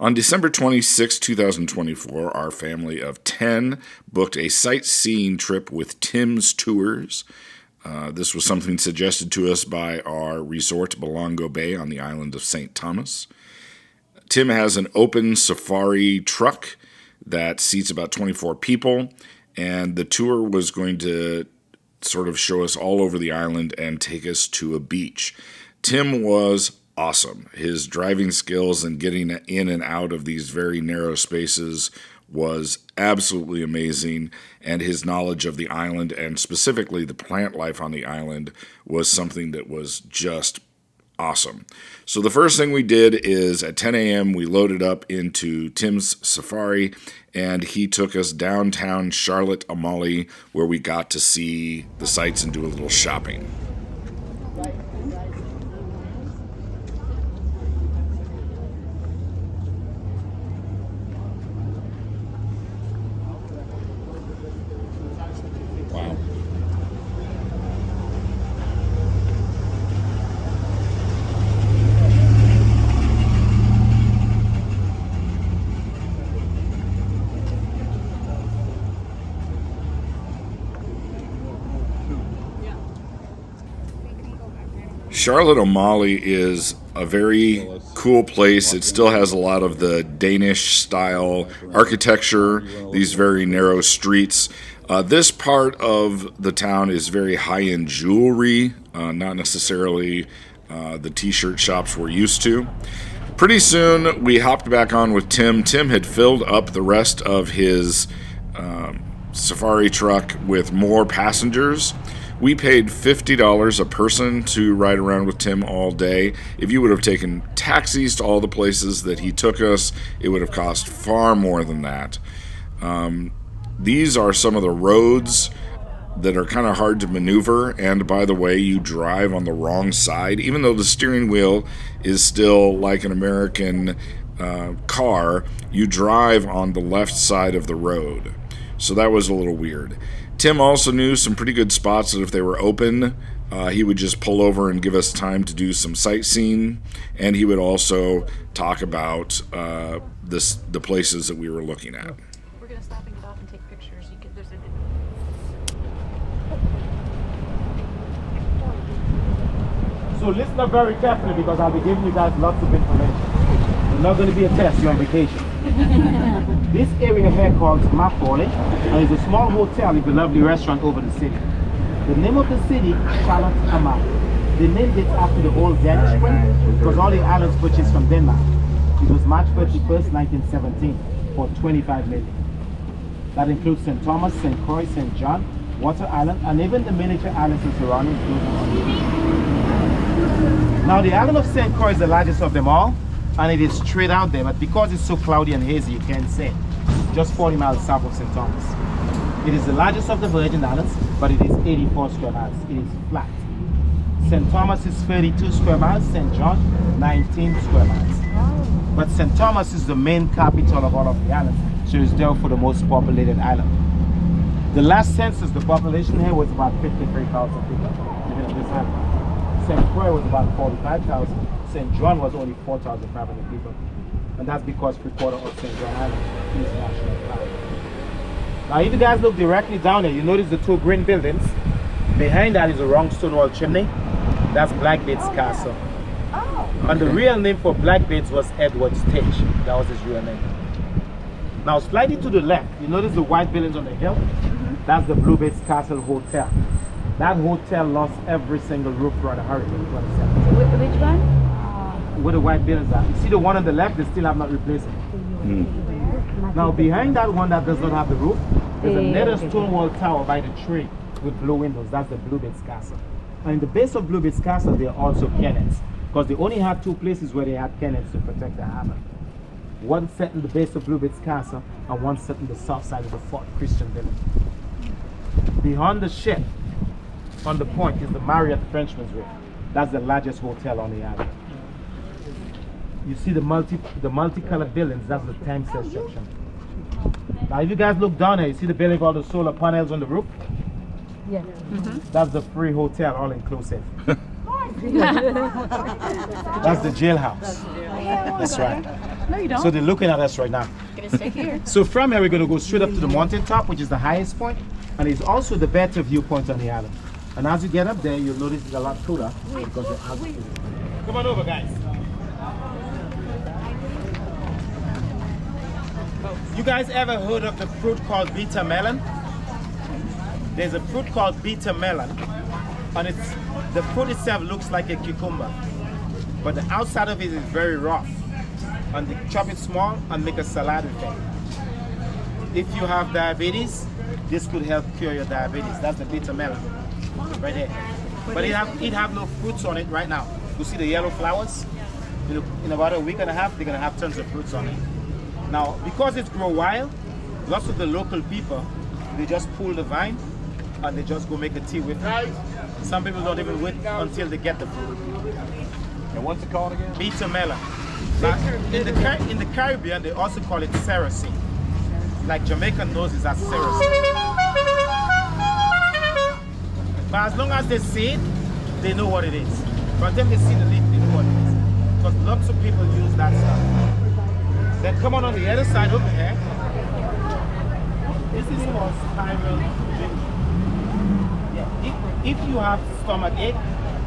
On December 26, 2024, our family of 10 booked a sightseeing trip with Tim's Tours. This was something suggested to us by our resort, Belongo Bay, on the island of St. Thomas. Tim has an open safari truck that seats about 24 people, and the tour was going to sort of show us all over the island and take us to a beach. Tim was awesome. His driving skills and getting in and out of these very narrow spaces was absolutely amazing, and his knowledge of the island and specifically the plant life on the island was something that was just awesome. So the first thing we did is at 10 a.m. we loaded up into Tim's Safari, and he took us downtown Charlotte Amalie, where we got to see the sights and do a little shopping. Wow. Charlotte Amalie is a very cool place. It still has a lot of the Danish style architecture, these very narrow streets. This part of the town is very high-end jewelry, not necessarily the t-shirt shops we're used to. Pretty soon we hopped back on with Tim. Tim had filled up the rest of his safari truck with more passengers. We paid $50 a person to ride around with Tim all day. If you would have taken taxis to all the places that he took us, it would have cost far more than that. These are some of the roads that are kind of hard to maneuver, and by the way, you drive on the wrong side. Even though the steering wheel is still like an American car, you drive on the left side of the road. So that was a little weird. Tim also knew some pretty good spots that if they were open, he would just pull over and give us time to do some sightseeing, and he would also talk about the places that we were looking at. We're going to stop and get off and take pictures. So listen up very carefully because I'll be giving you guys lots of information. It's not going to be a test, you're on vacation. This area here called Mapole, and it's a small hotel with a lovely restaurant over the city. The name of the city, Charlotte Amalie. They named it after the old Danish queen because all the islands purchased from Denmark. It was March 31st, 1917 for 25 million. That includes St. Thomas, St. Croix, St. John, Water Island, and even the miniature islands and surrounding. Now the island of St. Croix is the largest of them all, and it is straight out there, but because it's so cloudy and hazy, you can't see it. Just 40 miles south of St. Thomas. It is the largest of the Virgin Islands, but it is 84 square miles. It is flat. St. Thomas is 32 square miles, St. John 19 square miles. But St. Thomas is the main capital of all of the islands, so it's therefore the most populated island. The last census, the population here was about 53,000 people living on this island. St. Croix was about 45,000. St. John was only 4,500 people. And that's because 3/4 of St. John Island is national park. Now if you guys look directly down here, you notice the two green buildings. Behind that is a round stone wall chimney. That's Blackbeard's Castle. And the real name for Blackbeard's was Edward Stitch. That was his real name. Now slightly to the left, you notice the white buildings on the hill? That's the Bluebeard's Castle Hotel. That hotel lost every single roof throughout the hurricane in 2017. Which one? Where the white buildings are. You see the one on the left, they still have not replaced it. Now behind that one that does not have the roof, there's another stone wall tower by the tree with blue windows. That's the Bluebeard's Castle. And in the base of Bluebeard's Castle, there are also cannons, because they only had two places where they had cannons to protect the harbor. One set in the base of Bluebeard's Castle, and one set in the south side of the Fort Christian Village. Behind the ship, on the point, is the Marriott Frenchman's Reef. That's the largest hotel on the island. You see the multicolored buildings, that's the time set section. Now if you guys look down here, you see the building with all the solar panels on the roof? Yeah. That's the free hotel, all inclusive. That's the jailhouse. That's right. No, you don't. So they're looking at us right now. Gonna stay here. So from here, we're going to go straight up to the mountaintop, which is the highest point, and it's also the better viewpoint on the island. And as you get up there, you'll notice it's a lot cooler because the altitude. Come on over, guys. You guys ever heard of the fruit called bitter melon? There's a fruit called bitter melon, and the fruit itself looks like a cucumber, but the outside of it is very rough. And they chop it small and make a salad with it. If you have diabetes, this could help cure your diabetes. That's the bitter melon, right there. But it have no fruits on it right now. You see the yellow flowers? In about a week and a half, they're gonna have tons of fruits on it. Now, because it's grow wild, lots of the local people, they just pull the vine and they just go make a tea with it. Some people don't even wait until they get the fruit. And what's it called again? Bitter melon. In the Caribbean, they also call it cerasee. Like Jamaican knows it as cerasee. But as long as they see it, they know what it is. By the time they see the leaf, they know what it is. Because lots of people use that stuff. Then come on the other side over here. This is called spiral ginger. Yeah. If you have stomach ache,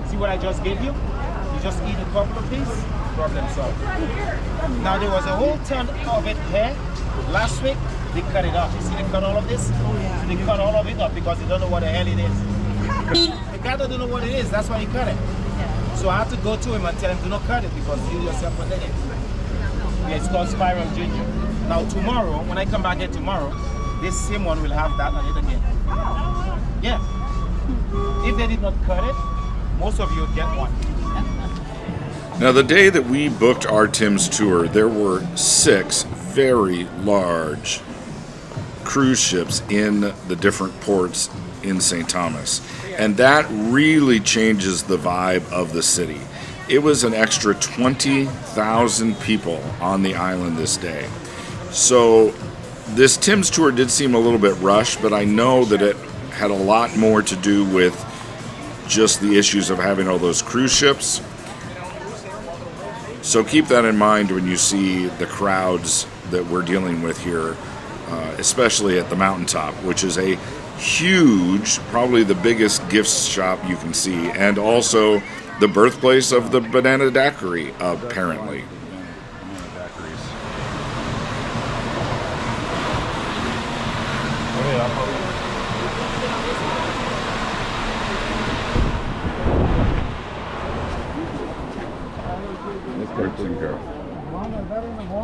see what I just gave you? You just eat a couple of these, problem solved. Now there was a whole ton of it here. Last week, they cut it off. You see they cut all of this? Oh, yeah. They cut all of it off because they don't know what the hell it is. The guy doesn't know what it is, that's why he cut it. So I had to go to him and tell him, do not cut it because you yourself will let it. Yeah, it's called spiral ginger. Now tomorrow, when I come back here tomorrow, this same one will have that on it again. Yeah. If they did not cut it, most of you would get one. Now, the day that we booked our Tim's tour, there were 6 very large cruise ships in the different ports in St. Thomas. And that really changes the vibe of the city. It was an extra 20,000 people on the island this day. So this Tim's tour did seem a little bit rushed, but I know that it had a lot more to do with just the issues of having all those cruise ships. So keep that in mind when you see the crowds that we're dealing with here, especially at the Mountaintop, which is a huge, probably the biggest gift shop you can see, and also the birthplace of the banana daiquiri, apparently.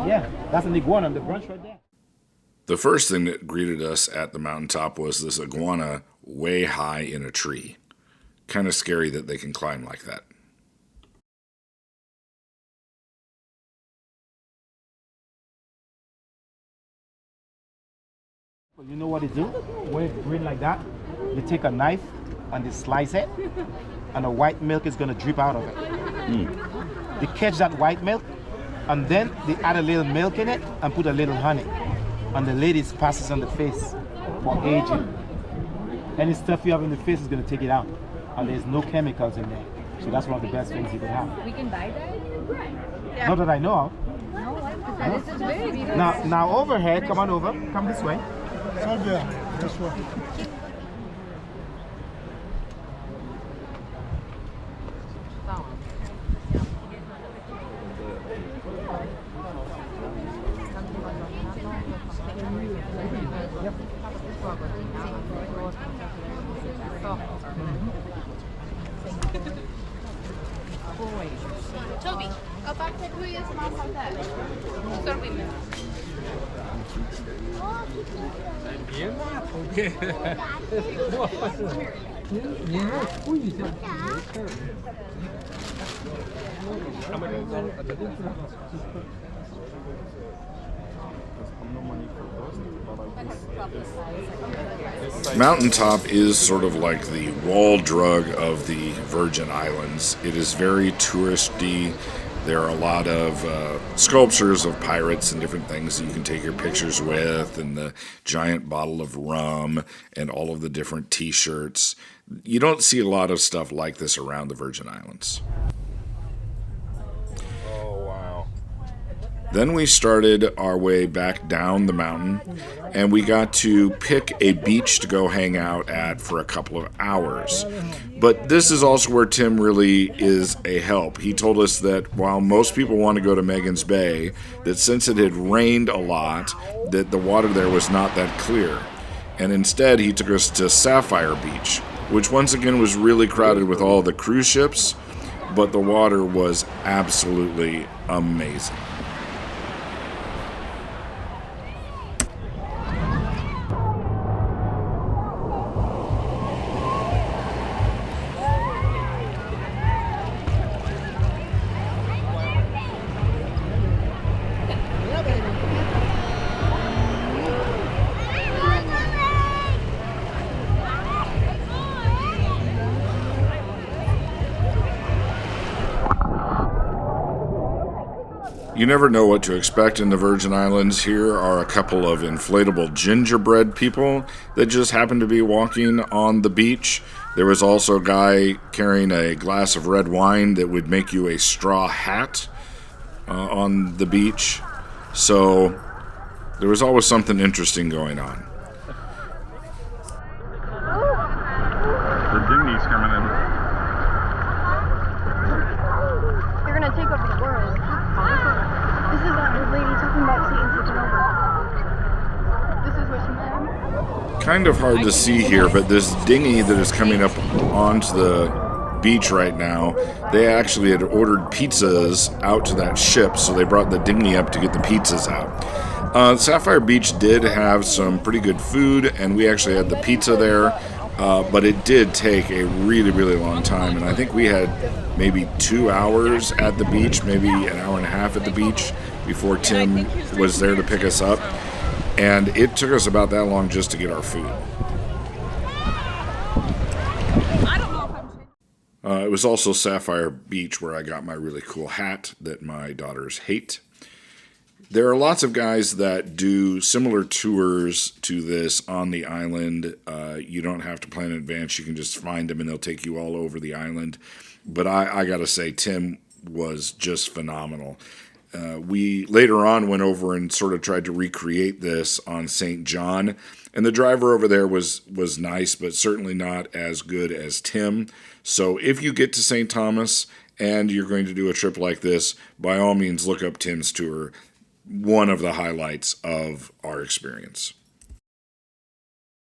Yeah, that's an iguana on the branch right there. The first thing that greeted us at the Mountaintop was this iguana way high in a tree. Kind of scary that they can climb like that. You know what they do? When it's green like that, they take a knife and they slice it, and the white milk is going to drip out of it. They catch that white milk, and then they add a little milk in it and put a little honey. And the ladies passes on the face for aging. Any stuff you have in the face is going to take it out. And there's no chemicals in there. So that's one of the best things you can have. We can buy that? Yeah. Not that I know of. No, this is big. Now over here, come on over. Come this way. This way. Toby, aparte tuyo es más alta. Sorbime. Mountaintop is sort of like the wall drug of the Virgin Islands. It is very touristy. There are a lot of sculptures of pirates and different things that you can take your pictures with, and the giant bottle of rum and all of the different t-shirts. You don't see a lot of stuff like this around the Virgin Islands. Oh, wow. Then we started our way back down the mountain, and we got to pick a beach to go hang out at for a couple of hours. But this is also where Tim really is a help. He told us that while most people want to go to Megan's Bay, that since it had rained a lot, that the water there was not that clear. And instead, he took us to Sapphire Beach, which once again was really crowded with all the cruise ships, but the water was absolutely amazing. You never know what to expect in the Virgin Islands. Here are a couple of inflatable gingerbread people that just happened to be walking on the beach. There was also a guy carrying a glass of red wine that would make you a straw hat on the beach. So there was always something interesting going on. The dinghy's coming in. They're gonna take over the world. This is that old lady talking about Satan taking over. This is what she meant. Kind of hard to see here, but this dinghy that is coming up onto the beach right now, they actually had ordered pizzas out to that ship, so they brought the dinghy up to get the pizzas out. Sapphire Beach did have some pretty good food, and we actually had the pizza there, but it did take a really, really long time, and I think we had maybe 2 hours at the beach, maybe an hour and a half at the beach before Tim was there to pick us up, and it took us about that long just to get our food. It was also Sapphire Beach where I got my really cool hat that my daughters hate. There are lots of guys that do similar tours to this on the island. You don't have to plan in advance. You can just find them and they'll take you all over the island. But I got to say, Tim was just phenomenal. We later on went over and sort of tried to recreate this on St. John. And the driver over there was nice, but certainly not as good as Tim. So if you get to St. Thomas and you're going to do a trip like this, by all means look up Tim's tour. One of the highlights of our experience.